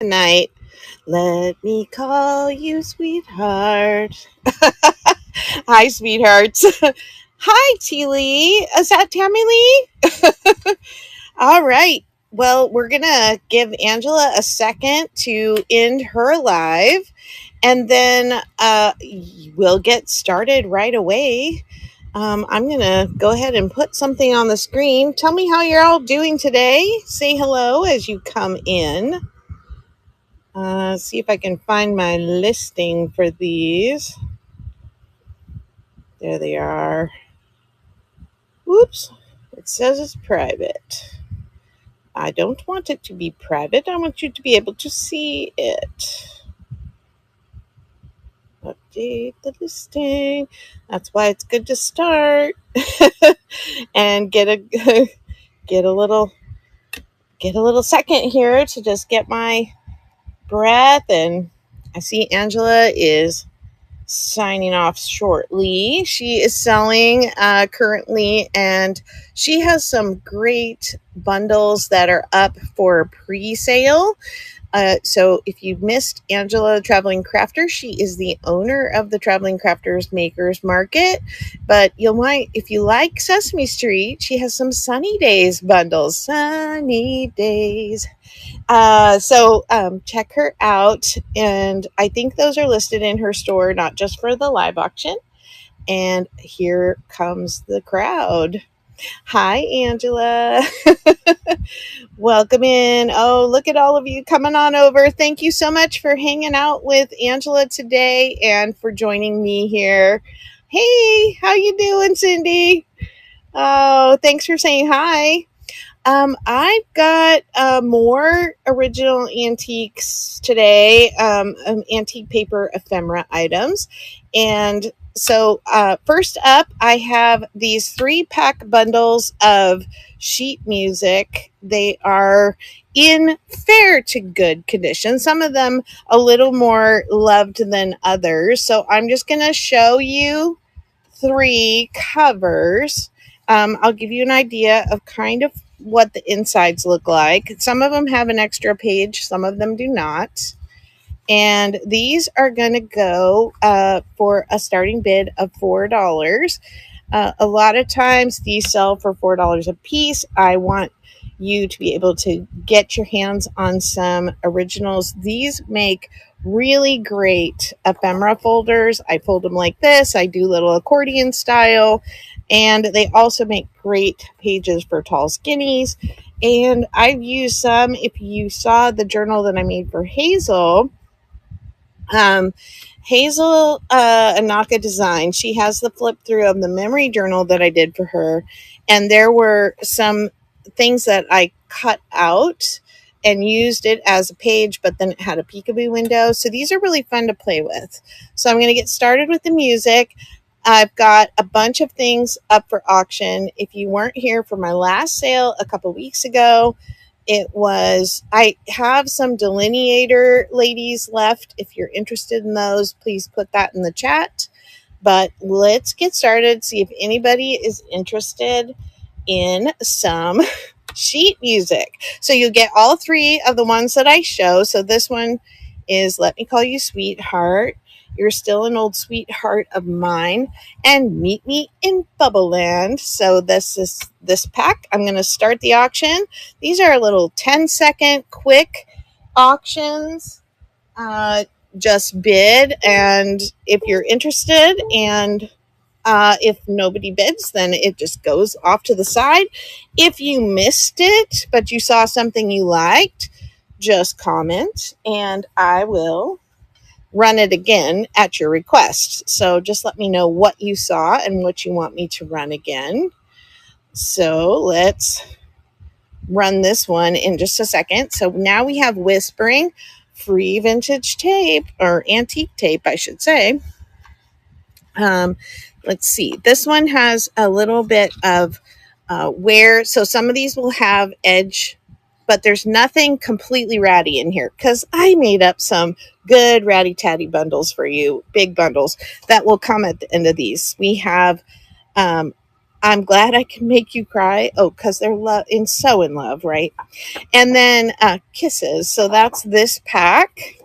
Night. Let me call you sweetheart. Hi, sweethearts. Hi, T Lee. Is that Tammy Lee? All right. Well, we're going to give Angela a second to end her live, and then we'll get started right away. I'm going to go ahead and put something on the screen. Tell me how you're all doing today. Say hello as you come in. See if I can find my listing for these. There they are. Whoops. It says it's private. I don't want it to be private. I want you to be able to see it. Update the listing. That's why it's good to start and get a little second here to just get my breath. And I see Angela is signing off shortly. She is selling currently, and she has some great bundles that are up for pre-sale. So if you missed Angela the Traveling Crafter, she is the owner of the Traveling Crafters Makers Market. But if you like Sesame Street, she has some Sunny Days bundles. Sunny Days. So check her out. And I think those are listed in her store, not just for the live auction. And here comes the crowd. Hi, Angela. Welcome in. Oh, look at all of you coming on over. Thank you so much for hanging out with Angela today and for joining me here. Hey, how you doing, Cindy? Oh, thanks for saying hi. I've got more original antiques today, antique paper ephemera items. And so first up, I have these 3-pack bundles of sheet music. They are in fair to good condition, some of them a little more loved than others. So I'm just going to show you 3 covers. I'll give you an idea of kind of what the insides look like. Some of them have an extra page, some of them do not. And these are going to go for a starting bid of $4. A lot of times these sell for $4 a piece. I want you to be able to get your hands on some originals. These make really great ephemera folders. I fold them like this. I do little accordion style. And they also make great pages for tall skinnies. And I've used some. If you saw the journal that I made for Hazel, Hazel Anaka Design, she has the flip through of the memory journal that I did for her. And there were some things that I cut out and used it as a page, but then it had a peekaboo window. So these are really fun to play with. So I'm going to get started with the music. I've got a bunch of things up for auction. If you weren't here for my last sale a couple weeks ago, I have some delineator ladies left. If you're interested in those, please put that in the chat. But let's get started, see if anybody is interested in some sheet music. So you get all 3 of the ones that I show. So this one is Let Me Call You Sweetheart. You're Still an Old Sweetheart of Mine, and Meet Me in Bubbleland. So this is this pack. I'm going to start the auction. These are little 10-second quick auctions. Just bid, and if you're interested, and if nobody bids, then it just goes off to the side. If you missed it, but you saw something you liked, just comment, and I will run it again at your request. So just let me know what you saw and what you want me to run again. So let's run this one in just a second. So now we have Whispering, free vintage tape, or antique tape, I should say. Let's see. This one has a little bit of wear. So some of these will have edge, but there's nothing completely ratty in here because I made up some good ratty tatty bundles for you, big bundles that will come at the end of these. We have I'm glad I can make you cry. Oh, because they're so in love, right? And then kisses. So that's this pack.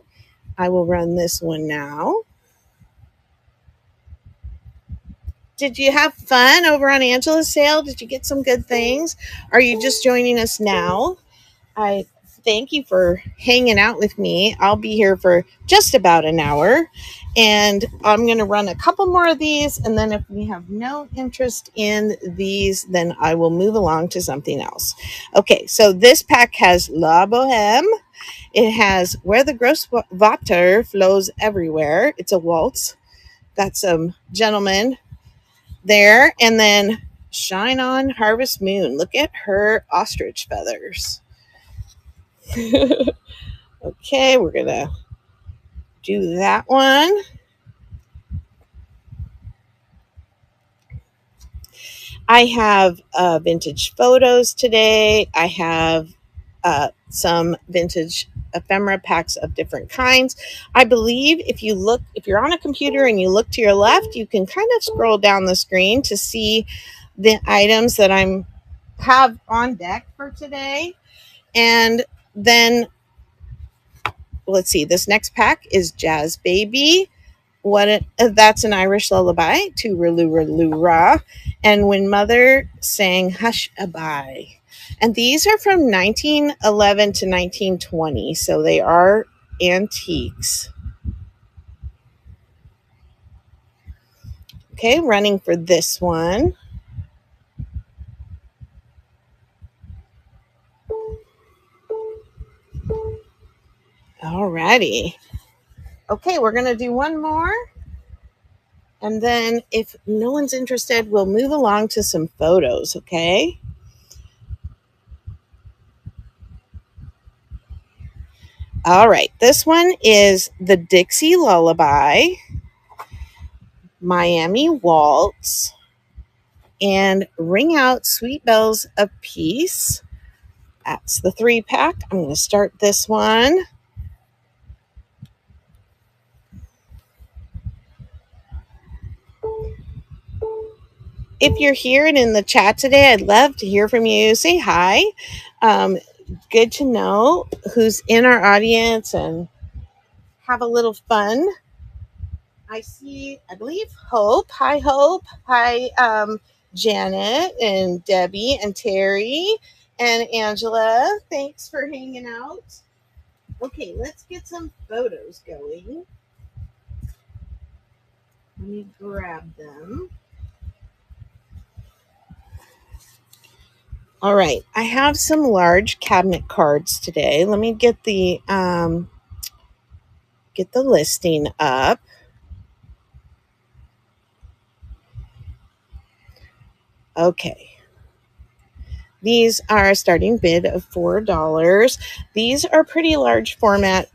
I will run this one now. Did you have fun over on Angela's sale? Did you get some good things? Are you just joining us now? I thank you for hanging out with me. I'll be here for just about an hour. And I'm going to run a couple more of these. And then if we have no interest in these, then I will move along to something else. Okay, so this pack has La Boheme. It has Where the Gross Water Flows Everywhere. It's a waltz. Got some gentlemen there. And then Shine On Harvest Moon. Look at her ostrich feathers. Okay, we're going to do that one. I have vintage photos today. I have some vintage ephemera packs of different kinds. I believe if you're on a computer and you look to your left, you can kind of scroll down the screen to see the items that I'm have on deck for today. And then let's see, this next pack is Jazz Baby. That's an Irish lullaby to Ra, and When Mother Sang Hush a Bye. And these are from 1911 to 1920, so they are antiques. Okay, running for this one. Alrighty. Okay, we're going to do one more. And then if no one's interested, we'll move along to some photos, okay? All right, this one is the Dixie Lullaby, Miami Waltz, and Ring Out Sweet Bells of Peace. That's the 3-pack. I'm going to start this one. If you're here and in the chat today, I'd love to hear from you. Say hi. Good to know who's in our audience and have a little fun. I believe Hope. Hi, Hope. Hi, Janet and Debbie and Terry and Angela. Thanks for hanging out. Okay, let's get some photos going. Let me grab them. All right, I have some large cabinet cards today. Let me get the listing up. Okay. These are a starting bid of $4. These are pretty large format.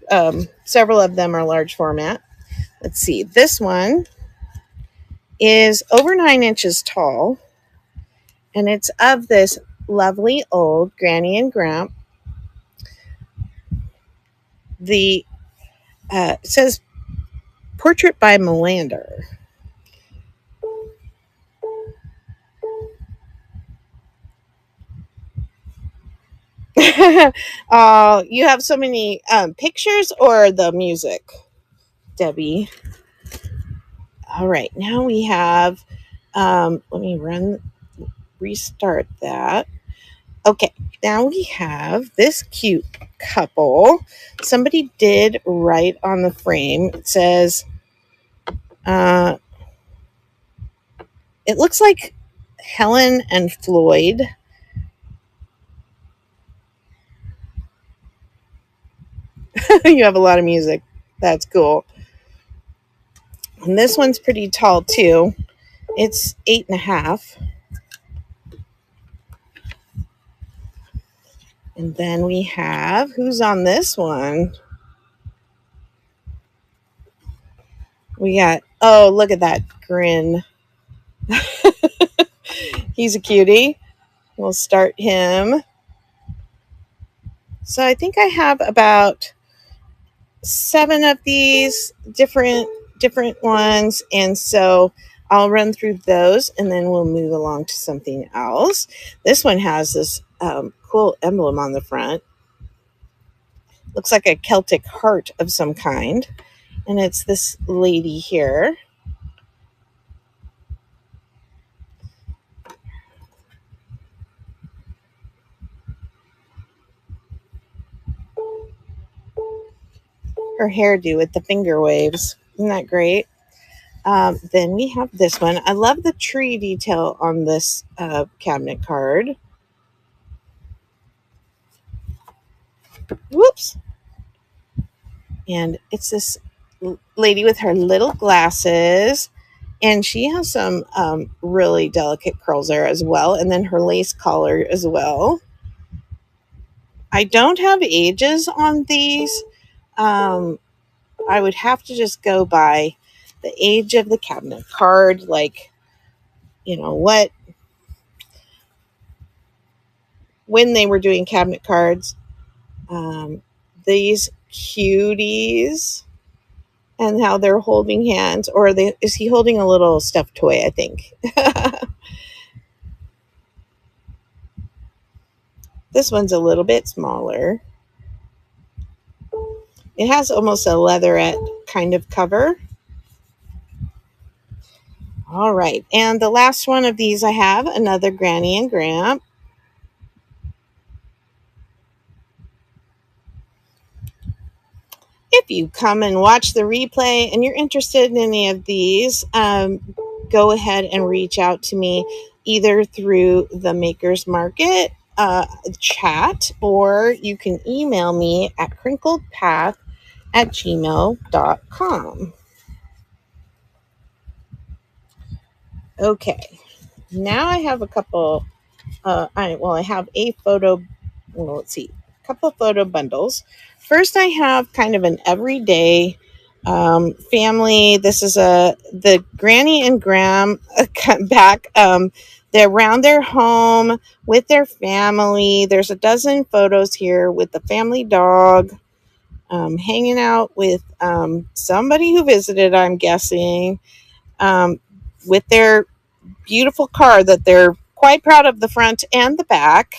Several of them are large format. Let's see. This one is over 9 inches tall, and it's of this lovely old Granny and Gramp. It says portrait by Melander. You have so many pictures or the music, Debbie? All right, now we have, let me restart that. Okay, now we have this cute couple. Somebody did write on the frame. It says, it looks like Helen and Floyd. You have a lot of music. That's cool. And this one's pretty tall too. It's 8.5. And then we have, who's on this one? We got, oh, look at that grin. He's a cutie. We'll start him. So I think I have about 7 of these different ones. And so I'll run through those and then we'll move along to something else. This one has this cool emblem on the front. Looks like a Celtic heart of some kind. And it's this lady here. Her hairdo with the finger waves. Isn't that great? Then we have this one. I love the tree detail on this cabinet card. Whoops. And it's this lady with her little glasses. And she has some really delicate curls there as well. And then her lace collar as well. I don't have ages on these. I would have to just go by the age of the cabinet card. Like, when they were doing cabinet cards. These cuties and how they're holding hands, or is he holding a little stuffed toy, I think. This one's a little bit smaller. It has almost a leatherette kind of cover. All right, and the last one of these I have, another Granny and Gramp. If you come and watch the replay and you're interested in any of these, go ahead and reach out to me either through the Makers Market chat, or you can email me at crinkledpath@gmail.com. Okay, now I have a couple. I have a photo. Well, let's see, a couple photo bundles. First, I have kind of an everyday family. This is the Granny and Graham back. They're around their home with their family. There's a dozen photos here with the family dog, hanging out with somebody who visited, I'm guessing, with their beautiful car that they're quite proud of the front and the back.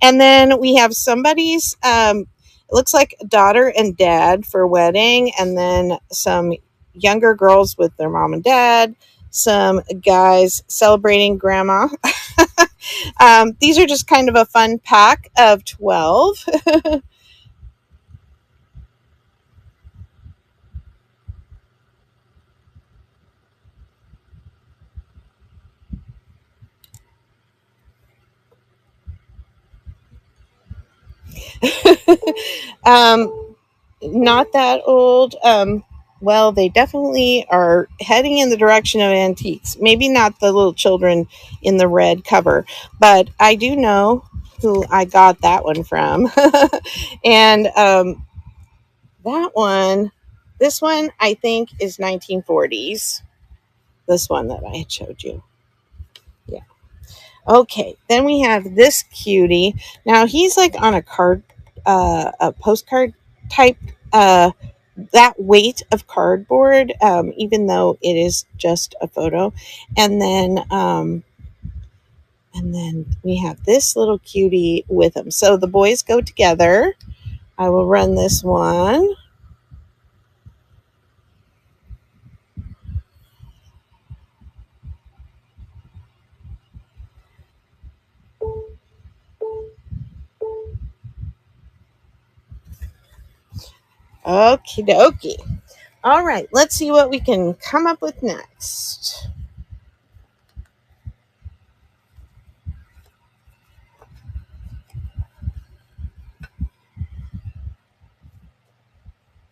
And then we have somebody's, it looks like daughter and dad for wedding, and then some younger girls with their mom and dad, some guys celebrating grandma. These are just kind of a fun pack of 12. Not that old. Well, they definitely are heading in the direction of antiques. Maybe not the little children in the red cover, but I do know who I got that one from. And this one, I think is 1940s. This one that I had showed you. Yeah. Okay. Then we have this cutie. Now he's like on a postcard type, that weight of cardboard, even though it is just a photo. And then we have this little cutie with him. So the boys go together. I will run this one. Okie dokie. All right, let's see what we can come up with next.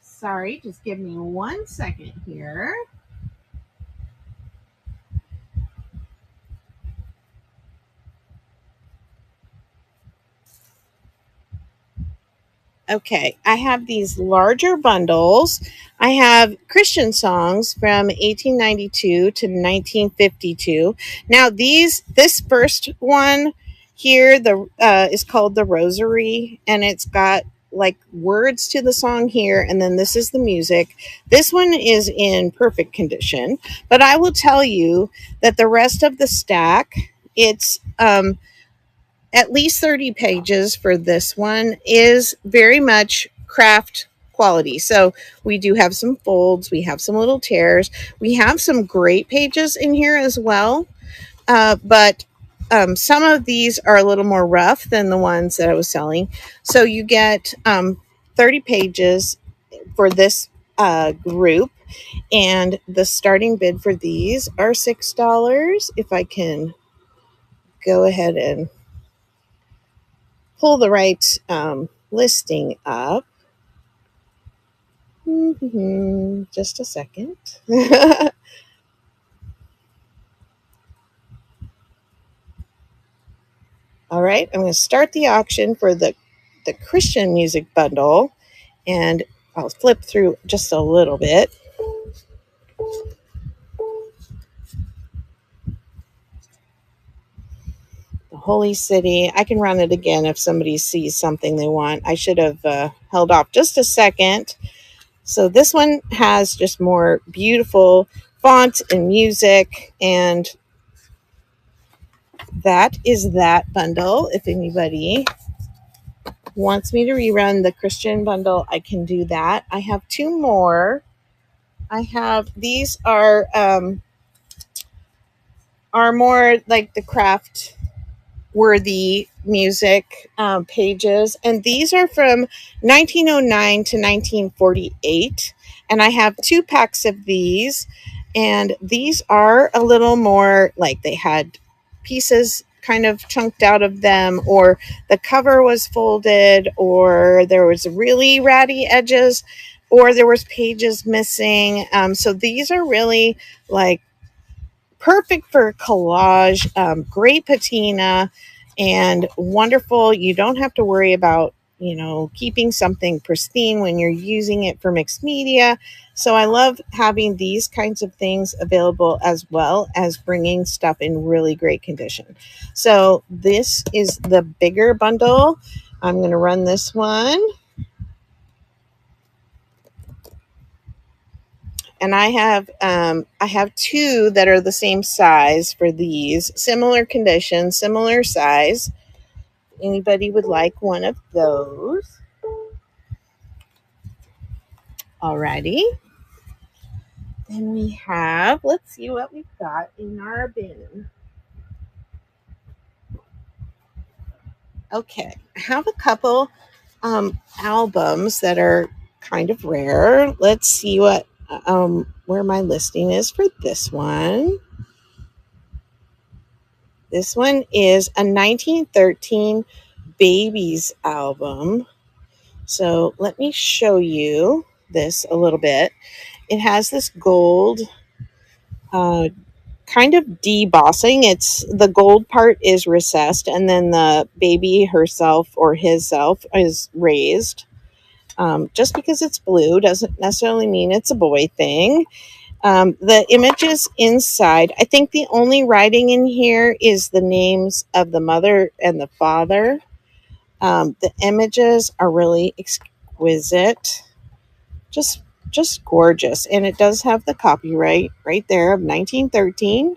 Sorry, just give me 1 second here. Okay, I have these larger bundles. I have Christian songs from 1892 to 1952. Now, this first one here, is called the Rosary, and it's got like words to the song here, and then this is the music. This one is in perfect condition, but I will tell you that the rest of the stack, it's at least 30 pages for this one, is very much craft quality. So we do have some folds, we have some little tears, we have some great pages in here as well. But some of these are a little more rough than the ones that I was selling. So you get 30 pages for this group. And the starting bid for these are $6. If I can go ahead and pull the right listing up. Just a second. All right, I'm going to start the auction for the Christian music bundle, and I'll flip through just a little bit. The Holy City. I can run it again if somebody sees something they want. I should have held off just a second. So this one has just more beautiful font and music, and that is that bundle. If anybody wants me to rerun the Christian bundle, I can do that. I have two more. These are more like the craft worthy music pages, and these are from 1909 to 1948, and I have 2 packs of these, and these are a little more like they had pieces kind of chunked out of them, or the cover was folded, or there was really ratty edges, or there was pages missing. So these are really like perfect for collage, great patina, and wonderful. You don't have to worry about, keeping something pristine when you're using it for mixed media. So I love having these kinds of things available, as well as bringing stuff in really great condition. So this is the bigger bundle. I'm going to run this one. And I have 2 that are the same size for these, similar condition, similar size. Anybody would like one of those? Alrighty. Then we have, let's see what we've got in our bin. Okay, I have a couple albums that are kind of rare. Let's see what where my listing is for this one. This one is a 1913 Babies album. So let me show you this a little bit. It has this gold kind of debossing. It's the gold part is recessed, and then the baby herself or his self is raised. Just because it's blue doesn't necessarily mean it's a boy thing. The images inside, I think the only writing in here is the names of the mother and the father. The images are really exquisite, just gorgeous, and it does have the copyright right there of 1913.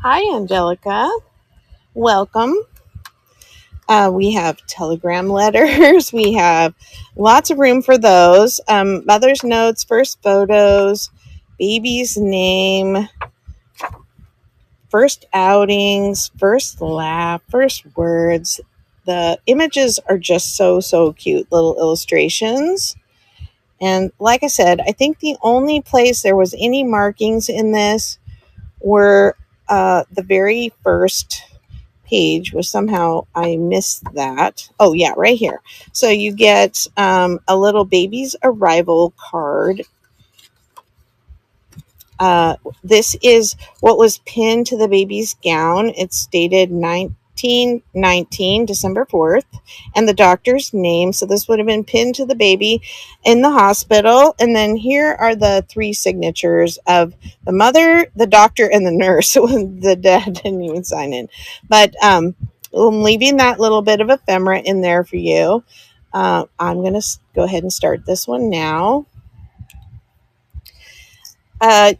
Hi, Angelica. Welcome. We have telegram letters. We have lots of room for those. Mother's notes, first photos, baby's name, first outings, first laugh, first words. The images are just so cute, little illustrations. And like I said, I think the only place there was any markings in this were the very first page, was somehow I missed that. Oh yeah, right here. So you get a little baby's arrival card. This is what was pinned to the baby's gown. It's dated 1919, December 4th, and the doctor's name. So this would have been pinned to the baby in the hospital. And then here are the 3 signatures of the mother, the doctor, and the nurse. The dad didn't even sign in. But I'm leaving that little bit of ephemera in there for you. I'm going to go ahead and start this one now.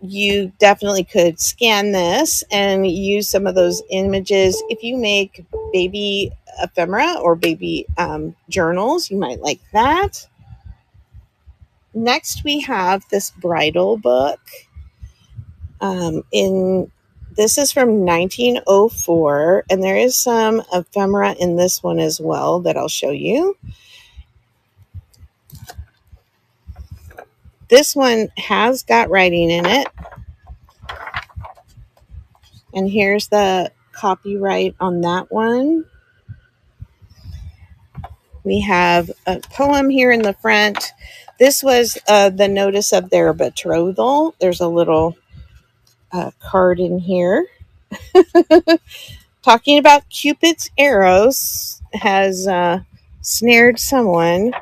You definitely could scan this and use some of those images. If you make baby ephemera or baby journals, you might like that. Next, we have this bridal book. This is from 1904, and there is some ephemera in this one as well that I'll show you. This one has got writing in it, and here's the copyright on that one. We have a poem here in the front. This was the notice of their betrothal. There's a little card in here talking about Cupid's arrows has snared someone.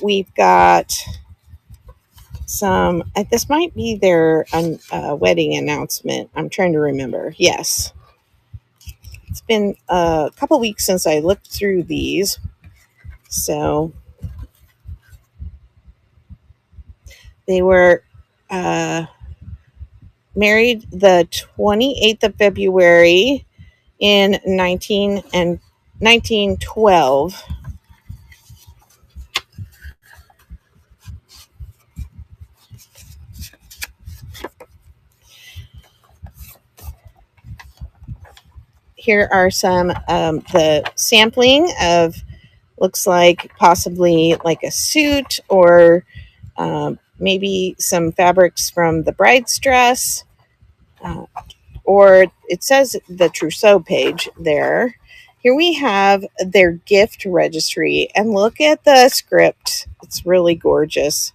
We've got some, this might be their wedding announcement. I'm trying to remember. Yes. It's been a couple weeks since I looked through these. So they were married the 28th of February in 1912. Here are some the sampling of, looks like possibly like a suit or maybe some fabrics from the bride's dress, or it says the trousseau page there. Here we have their gift registry, and look at the script. It's really gorgeous.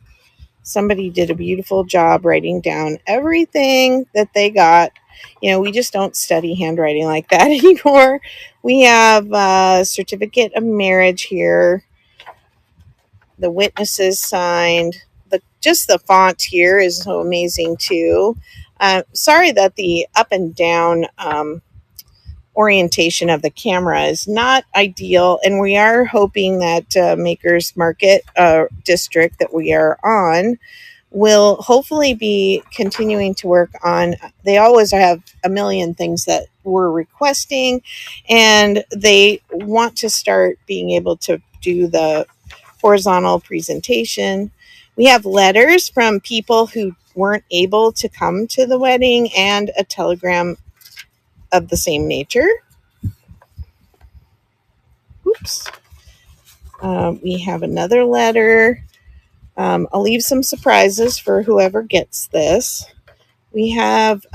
Somebody did a beautiful job writing down everything that they got. We just don't study handwriting like that anymore. We have a certificate of marriage here. The witnesses signed. Just the font here is so amazing too. Sorry that the up and down orientation of the camera is not ideal, and we are hoping that Makers Market district that we are on will hopefully be continuing to work on. They always have a million things that we're requesting, and they want to start being able to do the horizontal presentation. We have letters from people who weren't able to come to the wedding and a telegram of the same nature. Oops. We have another letter. I'll leave some surprises for whoever gets this. We have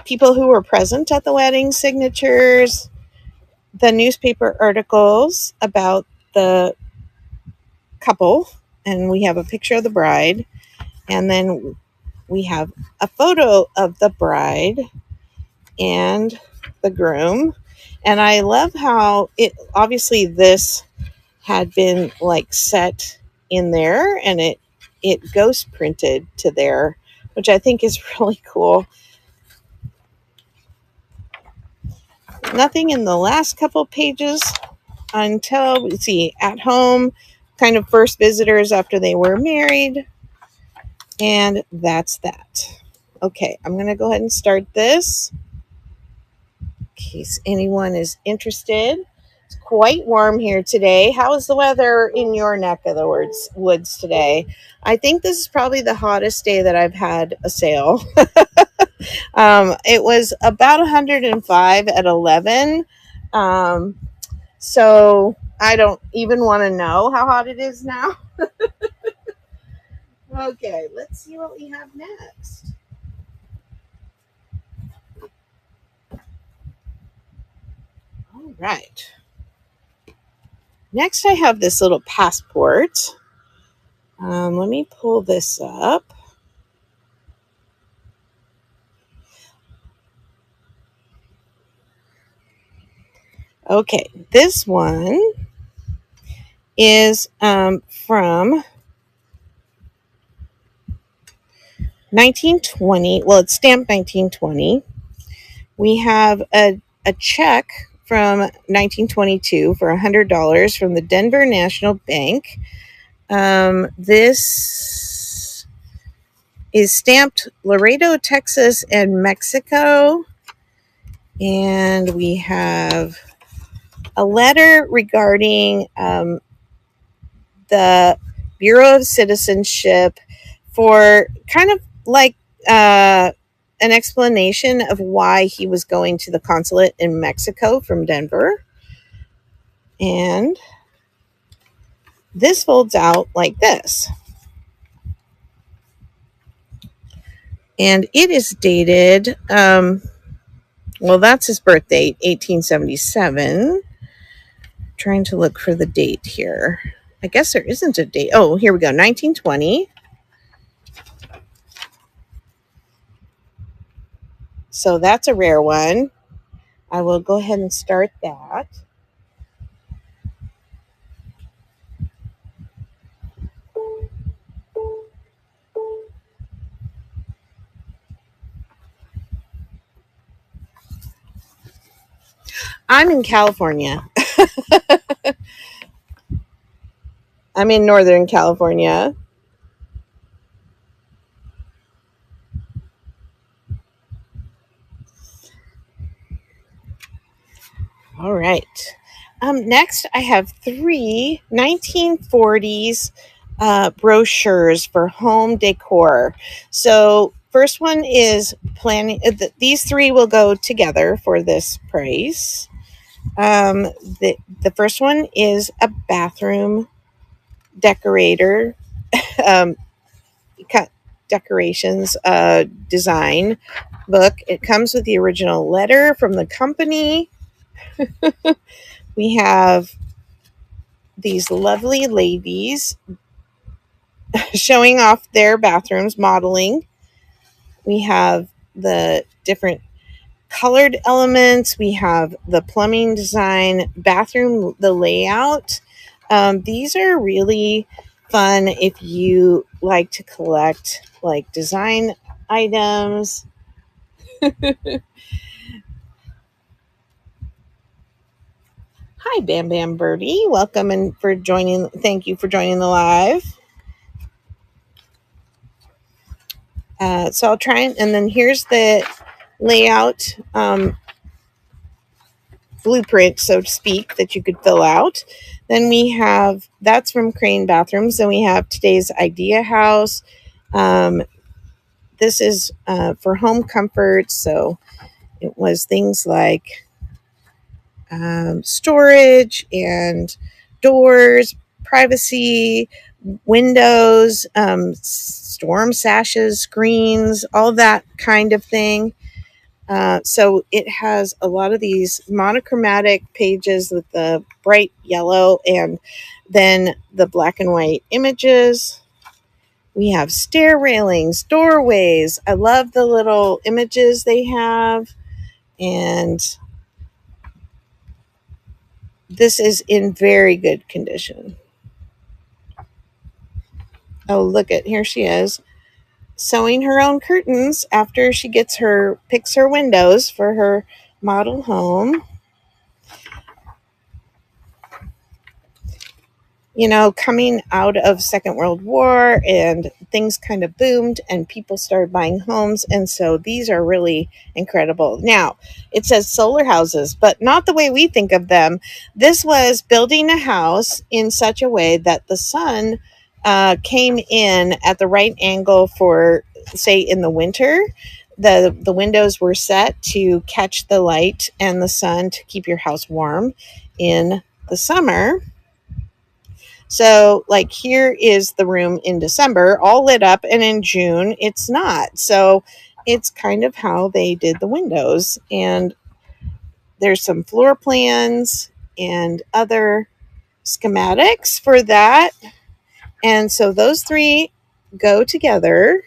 people who were present at the wedding signatures, the newspaper articles about the couple, and we have a picture of the bride, and then we have a photo of the bride and the groom. And I love how obviously this had been like set in there, and it ghost printed to there, which I think is really cool. Nothing in the last couple pages until we see at home, kind of first visitors after they were married. And that's that. Okay, I'm going to go ahead and start this in case anyone is interested. It's quite warm here today. How is the weather in your neck of the woods today? I think this is probably the hottest day that I've had a sale. It was about 105 at 11. So I don't even want to know how hot it is now. Okay, let's see what we have next. All right. Next, I have this little passport. Let me pull this up. Okay, this one is from 1920. Well, it's stamped 1920. We have a a check from 1922 for $100 from the Denver National Bank. This is stamped Laredo, Texas, and Mexico. And we have a letter regarding the Bureau of Citizenship for kind of like an explanation of why he was going to the consulate in Mexico from Denver. And this folds out like this. And it is dated, well, that's his birth date, 1877. Trying to look for the date here. I guess there isn't a date. Oh, here we go, 1920. So that's a rare one. I will go ahead and start that. I'm in California. I'm in Northern California. All right. Next, I have three 1940s brochures for home decor. So, first one is planning. These three will go together for this price. The first one is a bathroom decorator, um, decorations design book. It comes with the original letter from the company. We have these lovely ladies showing off their bathrooms, modeling. We have the different colored elements. We have the plumbing design, bathroom, the layout. These are really fun if you like to collect like design items. Hi, Bam Bam Birdie. Welcome and for joining. Thank you for joining the live. So I'll try and then here's the layout blueprint, so to speak, that you could fill out. Then we have that's from Crane Bathrooms. Then we have today's Idea House. This is for home comfort. So it was things like storage and doors, privacy, windows, storm sashes, screens, all that kind of thing. So it has a lot of these monochromatic pages with the bright yellow and then the black and white images. We have stair railings, doorways. I love the little images they have. And this is in very good condition. Oh, look at here she is sewing her own curtains after she picks her windows for her model home. You know, coming out of Second World War and things kind of boomed and people started buying homes. And so these are really incredible. Now, it says solar houses, but not the way we think of them. This was building a house in such a way that the sun came in at the right angle for, say, in the winter. The windows were set to catch the light and the sun to keep your house warm in the summer. So, like, here is the room in December, all lit up, and in June, it's not. So, it's kind of how they did the windows. And there's some floor plans and other schematics for that. And so, those three go together.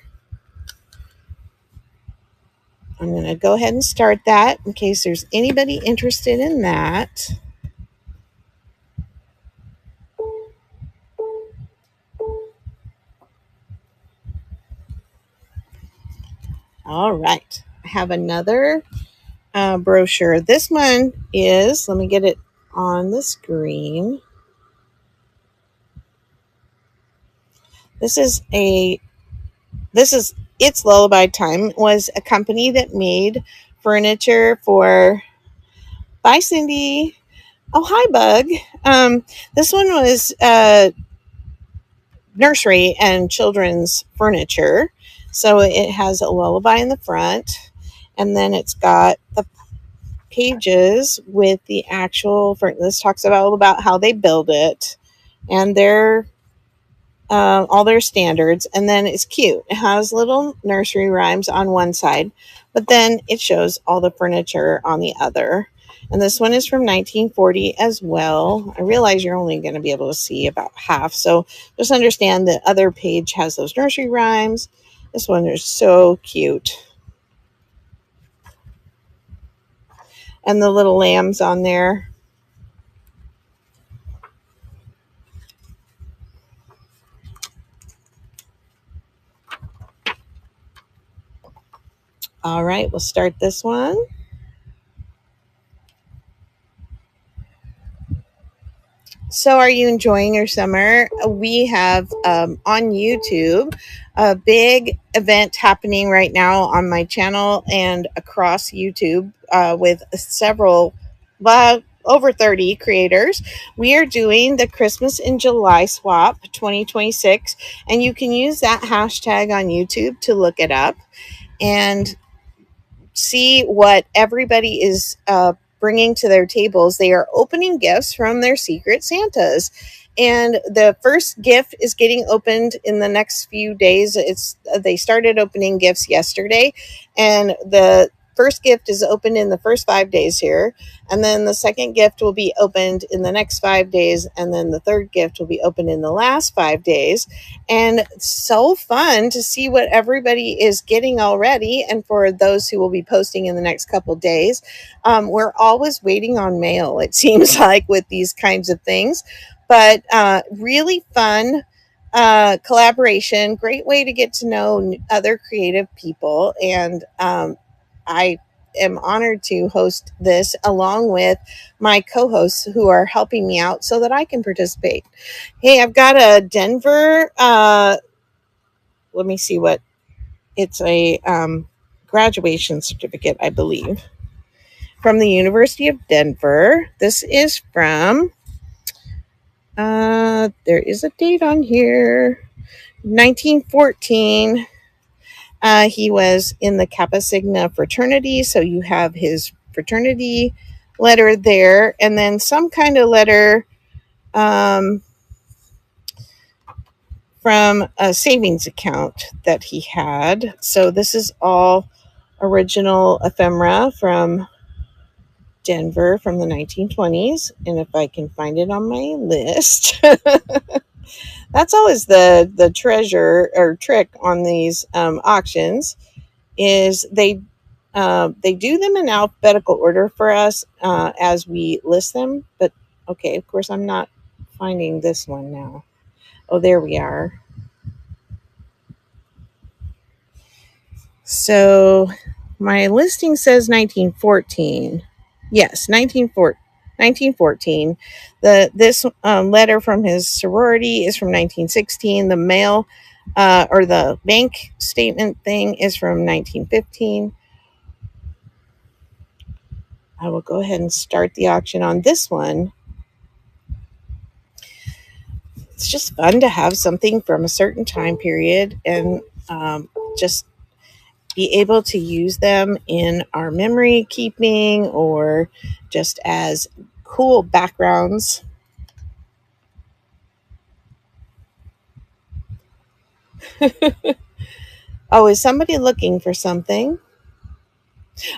I'm going to go ahead and start that in case there's anybody interested in that. All right. I have another brochure. This one is, let me get it on the screen. This is It's Lullaby Time was a company that made furniture for, bye Cindy. Oh, hi Bug. This one was nursery and children's furniture. So it has a lullaby in the front, and then it's got the pages with the actual. This talks about how they build it and their all their standards, and then it's cute. It has little nursery rhymes on one side, but then it shows all the furniture on the other. And this one is from 1940 as well. I realize you're only going to be able to see about half, so just understand the other page has those nursery rhymes. This one is so cute. And the little lambs on there. All right, we'll start this one. So, are you enjoying your summer? We have on YouTube a big event happening right now on my channel and across YouTube with several, over 30 creators. We are doing the Christmas in July swap 2026, and you can use that hashtag on YouTube to look it up and see what everybody is bringing to their tables. They are opening gifts from their secret Santas. And the first gift is getting opened in the next few days. They started opening gifts yesterday, and the first gift is opened in the first 5 days here, and then the second gift will be opened in the next 5 days, and then the third gift will be opened in the last 5 days. And it's so fun to see what everybody is getting already. And for those who will be posting in the next couple days, we're always waiting on mail, it seems like, with these kinds of things. But really fun collaboration, great way to get to know other creative people. And I am honored to host this along with my co-hosts who are helping me out so that I can participate. Hey, I've got a Denver, let me see what, it's a graduation certificate, I believe, from the University of Denver. This is from, there is a date on here, 1914. He was in the Kappa Sigma fraternity, so you have his fraternity letter there, and then some kind of letter from a savings account that he had. So this is all original ephemera from Denver from the 1920s, and if I can find it on my list. That's always the treasure or trick on these auctions, is they do them in alphabetical order for us as we list them. But okay, of course, I'm not finding this one now. Oh, there we are. So my listing says 1914. Yes, 1914. This letter from his sorority is from 1916. The mail or the bank statement thing is from 1915. I will go ahead and start the auction on this one. It's just fun to have something from a certain time period and just be able to use them in our memory keeping or just as cool backgrounds. Oh, is somebody looking for something?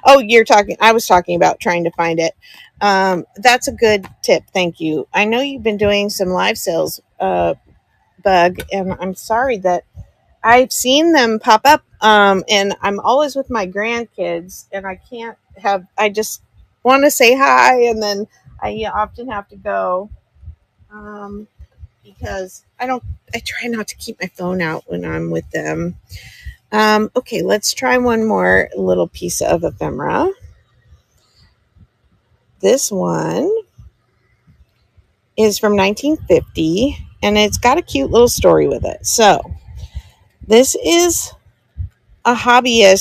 Oh, I was talking about trying to find it. That's a good tip. Thank you. I know you've been doing some live sales, Bug, and I'm sorry that I've seen them pop up. And I'm always with my grandkids, and I just want to say hi, and then I often have to go because I try not to keep my phone out when I'm with them. Okay, let's try one more little piece of ephemera. This one is from 1950, and it's got a cute little story with it. So this is a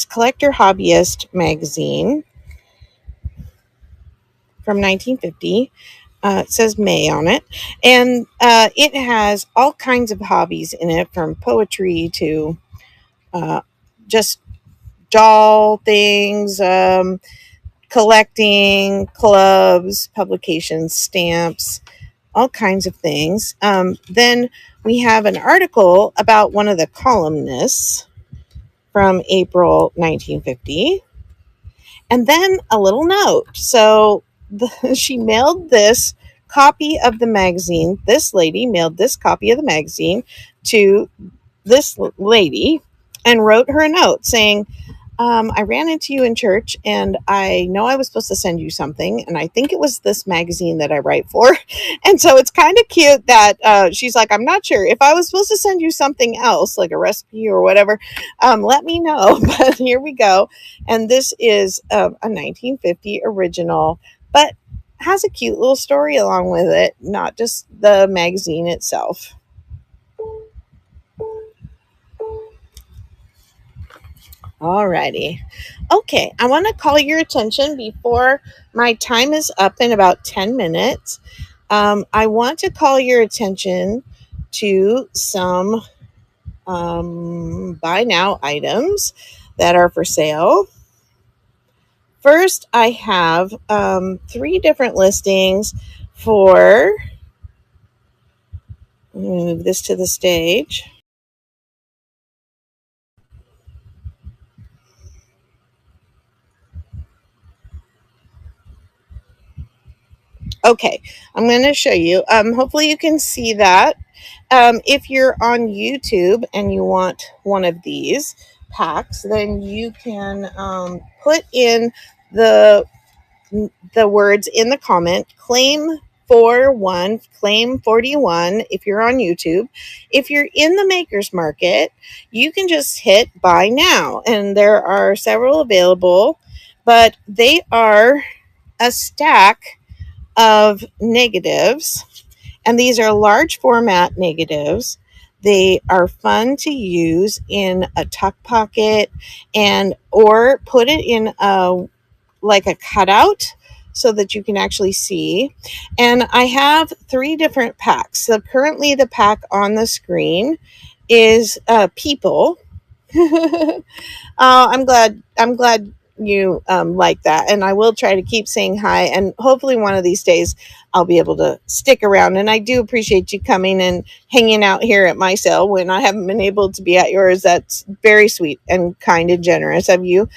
collector hobbyist magazine from 1950. It says May on it, and it has all kinds of hobbies in it, from poetry to just doll things, collecting, clubs, publications, stamps, all kinds of things. Then we have an article about one of the columnists from April 1950, and then a little note. So she mailed this copy of the magazine. This lady mailed this copy of the magazine to this lady and wrote her a note saying, I ran into you in church, and I know I was supposed to send you something, and I think it was this magazine that I write for. And so it's kind of cute that she's like, I'm not sure if I was supposed to send you something else, like a recipe or whatever. Let me know. But here we go. And this is a 1950 original, but has a cute little story along with it, not just the magazine itself. Alrighty. Okay, I want to call your attention before my time is up in about 10 minutes. I want to call your attention to some buy now items that are for sale. First, I have 3 different listings for, let me move this to the stage. Okay, I'm going to show you. Hopefully you can see that. If you're on YouTube and you want one of these packs, then you can put in the words in the comment, claim 41, claim 41 if you're on YouTube. If you're in the Makers Market, you can just hit buy now, and there are several available, but they are a stack of negatives, and these are large format negatives. They are fun to use in a tuck pocket, and or put it in a cutout so that you can actually see. And I have 3 different packs. So currently the pack on the screen is people. I'm glad you like that, and I will try to keep saying hi, and hopefully one of these days I'll be able to stick around. And I do appreciate you coming and hanging out here at my sale when I haven't been able to be at yours. That's very sweet and kind and generous of you.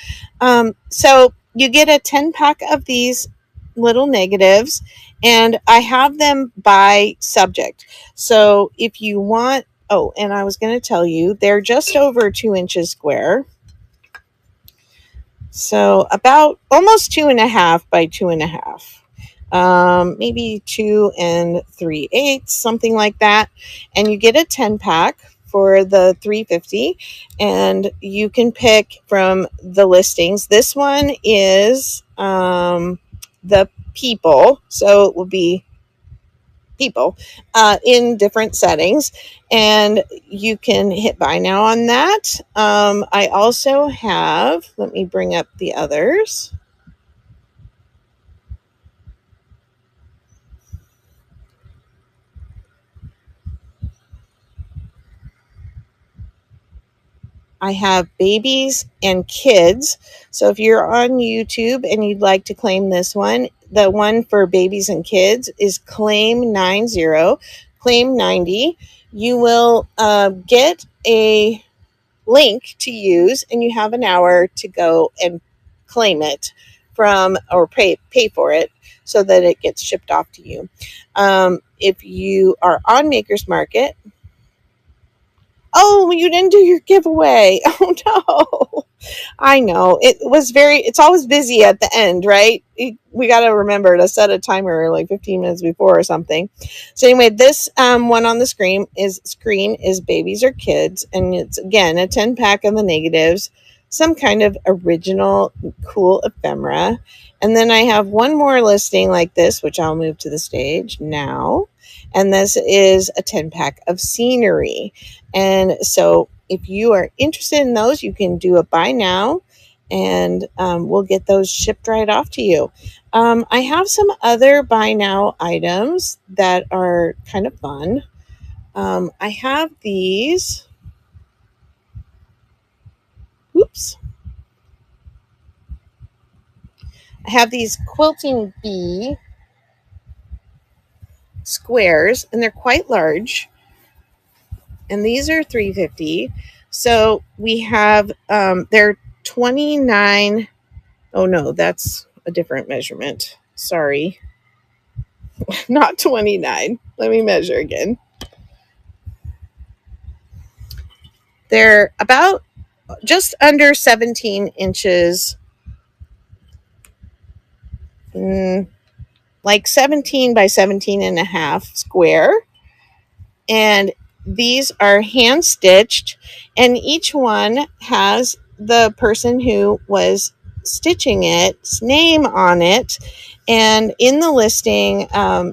So you get a 10 pack of these little negatives, and I have them by subject. So if you want, oh, and I was going to tell you, they're just over 2 inches square. So about almost 2.5 by 2.5, maybe 2 3/8, something like that. And you get a 10 pack for the $3.50, and you can pick from the listings. This one is the people, so it will be people in different settings, and you can hit buy now on that. I also have, let me bring up the others. I have babies and kids. So if you're on YouTube and you'd like to claim this one, the one for babies and kids is claim 90, claim 90. You will get a link to use, and you have an hour to go and claim it from, or pay for it so that it gets shipped off to you. If you are on Makers Market, oh, you didn't do your giveaway. Oh no. I know. It's always busy at the end, right? We got to remember to set a timer like 15 minutes before or something. So anyway, this one on the screen is babies or kids. And it's, again, a 10 pack of the negatives. some kind of original cool ephemera. And then I have one more listing like this, which I'll move to the stage now. And this is a 10-pack of scenery. And so if you are interested in those, you can do a buy now, and we'll get those shipped right off to you. I have some other buy now items that are kind of fun. I have these. Oops. I have these quilting bee squares, and they're quite large. And these are $3.50. So we have they're 29. Oh no, that's a different measurement. Sorry. Not 29. Let me measure again. They're about just under 17 inches, like 17 by 17 and a half square. And these are hand stitched, and each one has the person who was stitching it's name on it. And in the listing,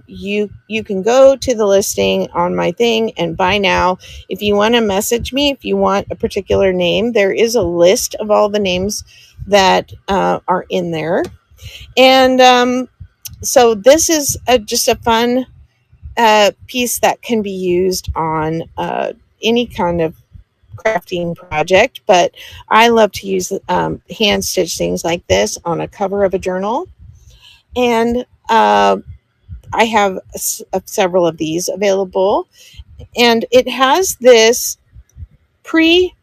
you can go to the listing on my thing and buy now. If you want to message me, if you want a particular name, there is a list of all the names that are in there. And so this is just a fun piece that can be used on any kind of crafting project, but I love to use hand stitch things like this on a cover of a journal. And I have several of these available, and it has this pre-marked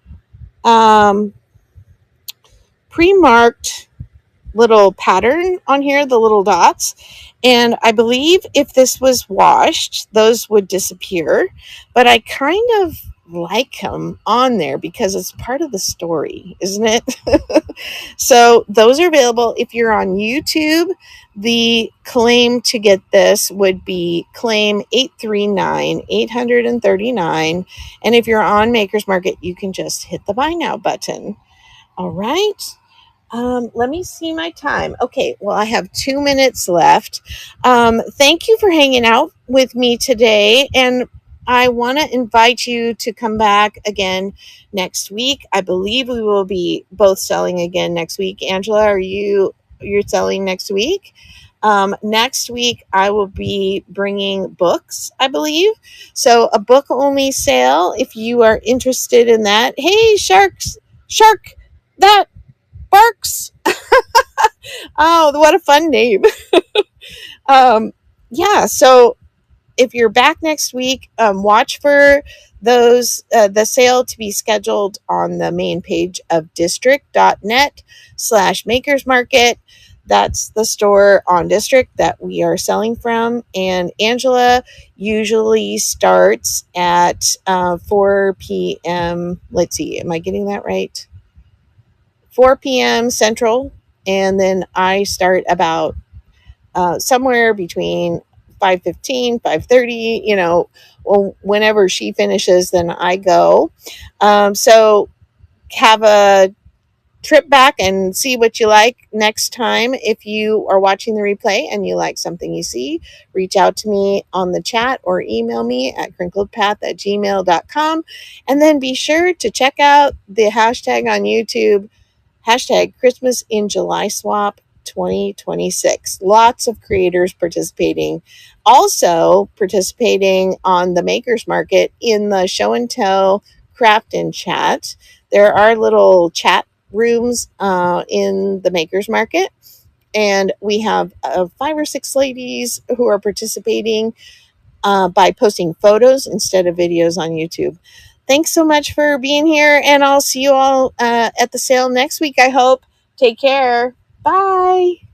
little pattern on here, the little dots. And I believe if this was washed, those would disappear. But I kind of like them on there because it's part of the story, isn't it? So those are available. If you're on YouTube, the claim to get this would be claim 839-839. And if you're on Maker's Market, you can just hit the buy now button. All right. Let me see my time. Okay, well, I have 2 minutes left. Thank you for hanging out with me today, and I want to invite you to come back again next week. I believe we will be both selling again next week. Angela, you're selling next week? Next week, I will be bringing books, I believe. So a book only sale, if you are interested in that. Hey, shark, that barks. Oh, what a fun name. Yeah, so if you're back next week, watch for those the sale to be scheduled on the main page of district.net/makers market. That's the store on District that we are selling from. And Angela usually starts at 4 p.m. Let's see, am I getting that right? 4 p.m. Central. And then I start about somewhere between 5:15, 5:30, whenever she finishes, then I go. So have a trip back and see what you like next time. If you are watching the replay and you like something you see, reach out to me on the chat or email me at crinkledpath@gmail.com. And then be sure to check out the hashtag on YouTube, hashtag Christmas in July Swap 2026. Lots of creators participating. Also participating on the Makers Market in the show and tell craft and chat. There are little chat rooms in the Makers Market, and we have 5 or 6 ladies who are participating by posting photos instead of videos on YouTube. Thanks so much for being here, and I'll see you all at the sale next week, I hope. Take care. Bye.